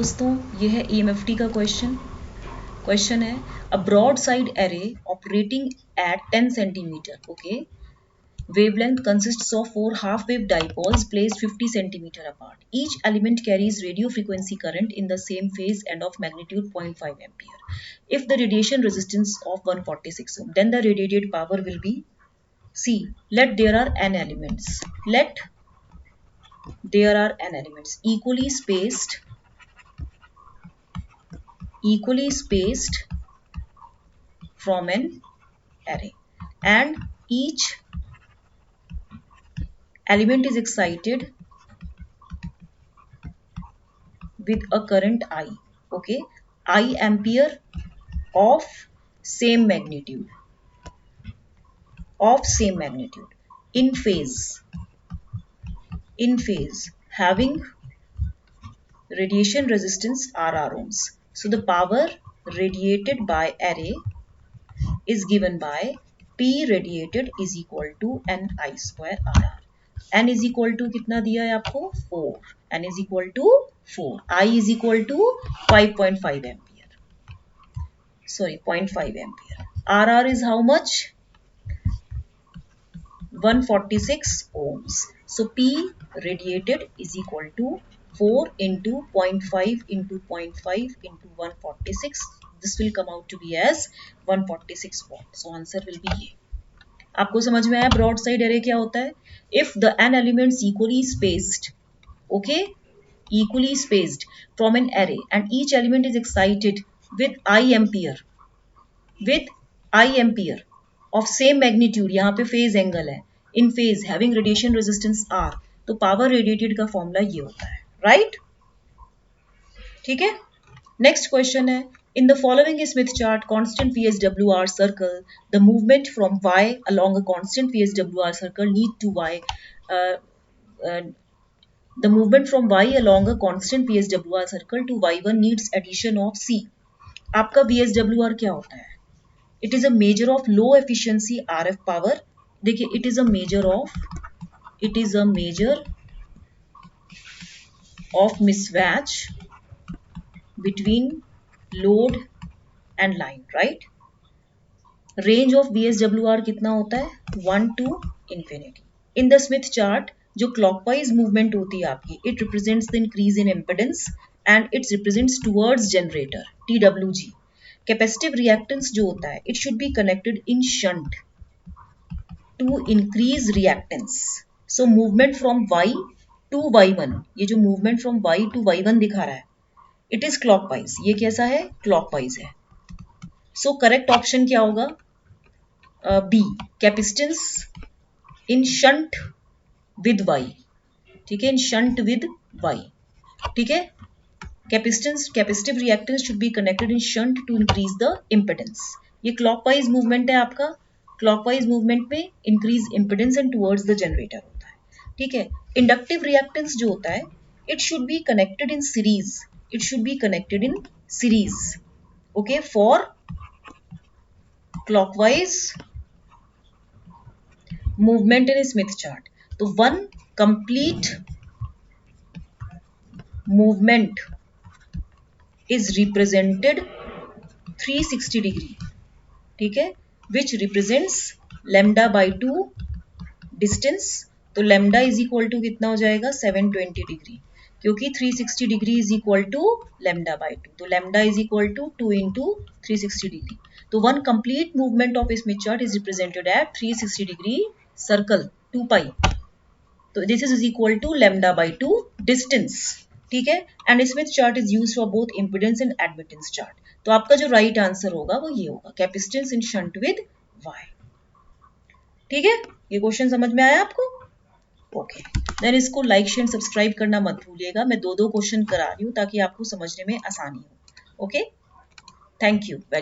दोस्तों, ये है EMFT का क्वेश्चन है a broadside array operating at 10 centimetre, okay, wavelength consists of 4 half-wave dipoles placed 50 centimeter apart. Each element carries radio frequency current in the same phase and of magnitude 0.5 ampere. If the radiation resistance of 146 ohm, then the radiated power will be C. Let there are n elements. Let there are n elements equally spaced from an array, and each element is excited with a current I, okay, I ampere of same magnitude in phase having radiation resistance RR ohms. So the power radiated by array is given by P radiated is equal to Ni square RR. N is equal to कितना दिया है आपको 4. N is equal to 4. I is equal to 5.5 ampere. Sorry, 0.5 ampere. RR is how much? 146 ohms. So P radiated is equal to 4 into 0.5 into 0.5 into 146. This will come out to be as 146 watt. So answer will be ये. आपको समझ में आया broad side array क्या होता है? If the n elements equally spaced, okay, equally spaced from an array and each element is excited with I ampere of same magnitude, यहाँ पे फेज एंगल है, in phase having radiation resistance R, तो power radiated का formula ये होता है, right? ठीक है, नेक्स्ट क्वेश्चन है in the following Smith chart constant VSWR circle, the movement from Y along a constant VSWR circle need to Y the movement from Y along a constant VSWR circle to Y1 needs addition of C. आपका VSWR क्या होता है? It is a measure of low efficiency RF power. देखिए, it is a measure of mismatch between load and line, right? Range of VSWR कितना होता है? 1 to infinity. In the Smith chart, जो clockwise movement होती है आपकी, it represents the increase in impedance and it represents towards generator, TWG. Capacitive reactance जो होता है, it should be connected in shunt to increase reactance. So movement from Y to Y1, ये जो movement from Y to Y1 दिखा रहा है, it is clockwise. ये कैसा है? Clockwise है. So correct option क्या होगा? B. Capacitance in shunt with Y. ठीक है, in shunt with Y. ठीक है, capacitive reactance should be connected in shunt to increase the impedance. ये clockwise movement है आपका. Clockwise movement में increase impedance and towards the generator होता है. ठीक है, inductive reactance जो होता है, it should be connected in series. Okay, for clockwise movement in a Smith chart. तो one complete movement is represented 360 degree, ठीक है, which represents lambda by 2 distance. तो lambda is equal to कितना हो जाएगा? 720 degree, क्योंकि 360 degree is equal to lambda by 2. तो lambda is equal to 2 into 360 degree. तो one complete movement of a Smith chart is represented at 360 degree circle 2 pi. तो this is equal to lambda by 2 distance. ठीक है, and Smith chart is used for both impedance and admittance chart. तो आपका जो right answer होगा वो ये होगा, capacitance in shunt with Y. ठीक है, ये क्वेश्चन समझ में आया आपको? ओके, देन इसको लाइक शेयर सब्सक्राइब करना मत भूलिएगा. मैं दो क्वेश्चन करा रही हूँ ताकि आपको समझने में आसानी हो. Okay, thank you very much.